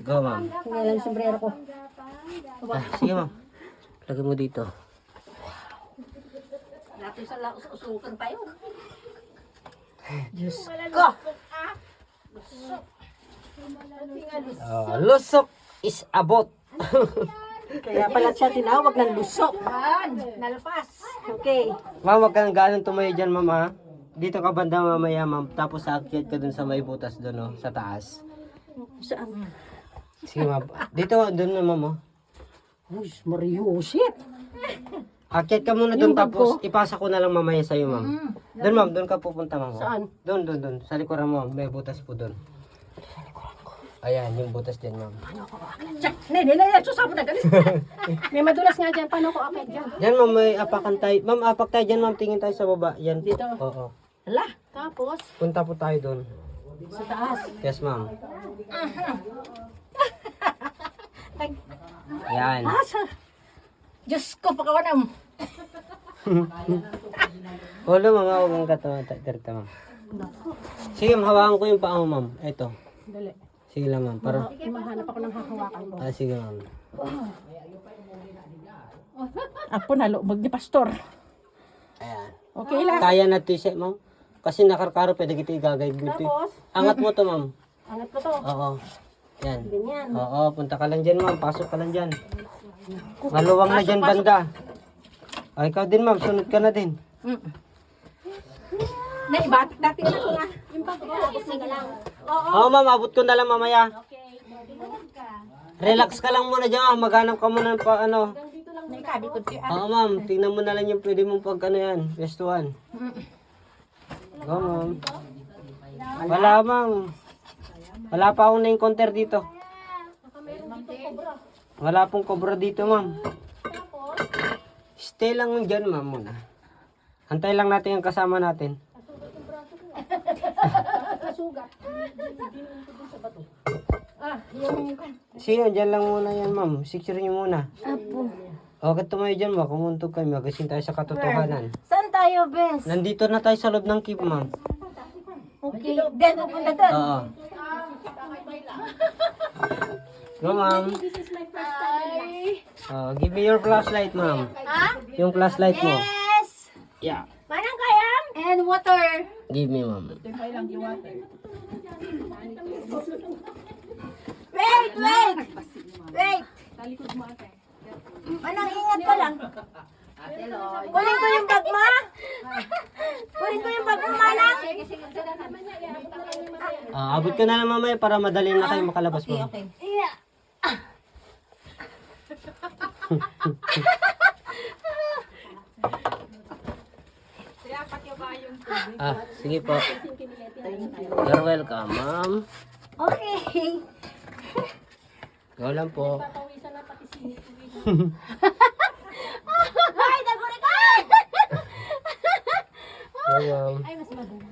Go, ma'am. Ngayon yung sombrero ko. Sige, ma'am. Lagay mo dito. Natin sa usukan pa yun. Diyos ko! Lusok is abot. Kaya pala siya tinawag ng lusok. Nalapas. Okay. Ma'am, wag kang ganun tumayo dyan, ma'am, ha? Dito ka banda mamaya, ma'am. Tapos aakyat ka dun sa may butas dun, oh, sa taas. Saan? Sige, ma'am. Dito, dun na, ma'am, oh. Uy, Mario, shit. Akyat ka muna dun, tapos ipasa ko na lang mamaya sa'yo, ma'am. Dun, ma'am, dun ka pupunta, ma'am. Saan? Dun. Sa likuran mo, may butas po dun. Ayan, yung butas din, ma'am. Hindi, susabo na galis. May madulas nga dyan. Paano ko akit dyan? Yan, ma'am, may apakan tayo. Ma'am, apak tayo dyan, ma'am. Tingin tayo sa baba. Yan. Dito? Oo. Hala. Tapos? Punta po tayo dun. Sa taas. Yes, ma'am. Yan. Asa? Diyos ko, pakawanam. Ulo, mga huwag ang katawa. Tirta, ma'am. Sige, hawakan ko yung paa mo, ma'am. Eto. Dali. Sige lang, ma'am. Para... Mahanap ako ng hahawakan ko. sige, ma'am. Apo na loob ni pastor. Ayan. Okay lang. Kaya na to siya, ma'am. Kasi nakarkaro, pwede kita igagay dito. Tapos? Angat mo to, ma'am. Angat ko to. Oo. Yan. Ganyan. Oo, punta ka lang dyan, ma'am. Pasok ka lang dyan. Maluwang na dyan, banda. Ay, ikaw din, ma'am. Sunod ka na din. Naibatik dati na ko nga. Yung bag ko, sige lang. Oo, ma'am. Abot ko na lang mamaya. Relax ka lang muna dyan. Maghanap ka muna pa, ano. Naikabikod ko. Oo, ma'am. Tingnan mo na lang yung pwede mong pag, ano yan. Pestuhan. Go, ma'am. Wala, ma'am. Wala pa akong na-encounter dito. Wala pong cobra dito, ma'am. Stay lang dyan, ma'am, muna. Antay lang natin yung kasama natin. Sige, dyan lang muna yan, ma'am. Secure nyo muna. Apo. Okay, tumayo dyan, ma'am. Kumuntog kayo. Magasin tayo sa katotohanan. Saan tayo, Bes? Nandito na tayo sa loob ng cave, ma'am. Okay. Then, pupunta doon. Oo. Go, ma'am. Give me your flashlight, ma'am. Yung flashlight mo. Yes! Yeah. Manang kayam? And water. Give me, ma'am. Wait! Manang, ingat ka lang. Kunin ko yung bag mo. Kunin ko yung bag mo, Manang. Abot ka na lang mamaya para madali na kayo makalabas, ma'am. Okay. Sige po. You're welcome, ma'am. Okay. Go lang po. Ay, naguri ka! Go, ma'am. Ay, mas mabuti.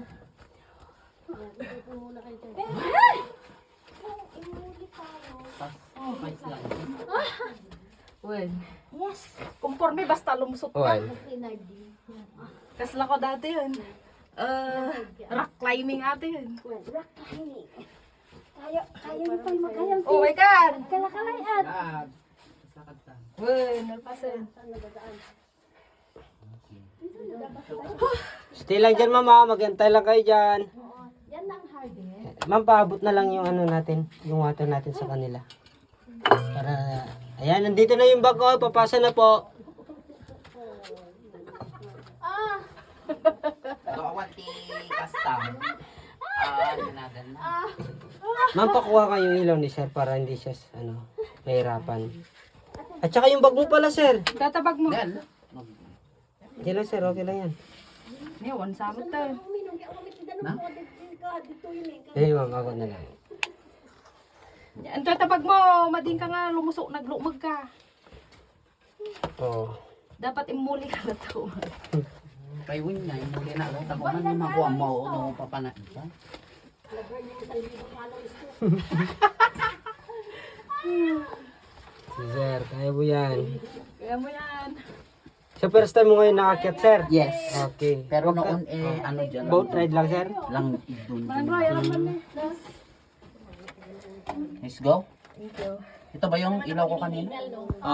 Well, Yes. conforme basta lumusot Well. Kasla ko dati yun. Rock climbing ate yun. Kaya mo pa'y makayang Oh my God! kalakalayan. Well, nalpasin. Stay lang dyan, ma'am. Maghintay lang kayo dyan. Yan ang hard eh. Ma'am, paabot na lang yung ano natin, yung water natin sa kanila. Para, ayan, nandito na yung bag ko. Papasa na po. Gawati custom. Ganagan na. Ma'am, pakuha kayo yung ilaw ni sir para hindi siya, ano, mahirapan. At saka yung bag mo pala, sir. Tatabag mo. Yan. Okay lang, sir. Okay lang yan. Ngayon, samot tayo. Eh, ma'am, ako na lang. Ang tatabag mo, mading ka nga lumusok, naglumag ka. Oo. Dapat imuli ka na to. Kay win na, muli na ako. Tako man yung makuha mo, no, papana. Si sir, kaya mo yan. Kaya mo yan. So, first time mo ngayon nakakyat, sir? Yes. Okay. Pero noon, ano dyan. Boat ride lang, sir? Lang, dun. Manang Roy, alam mo na. Let's go. Thank you. Ito ba yung ilaw ko kanina?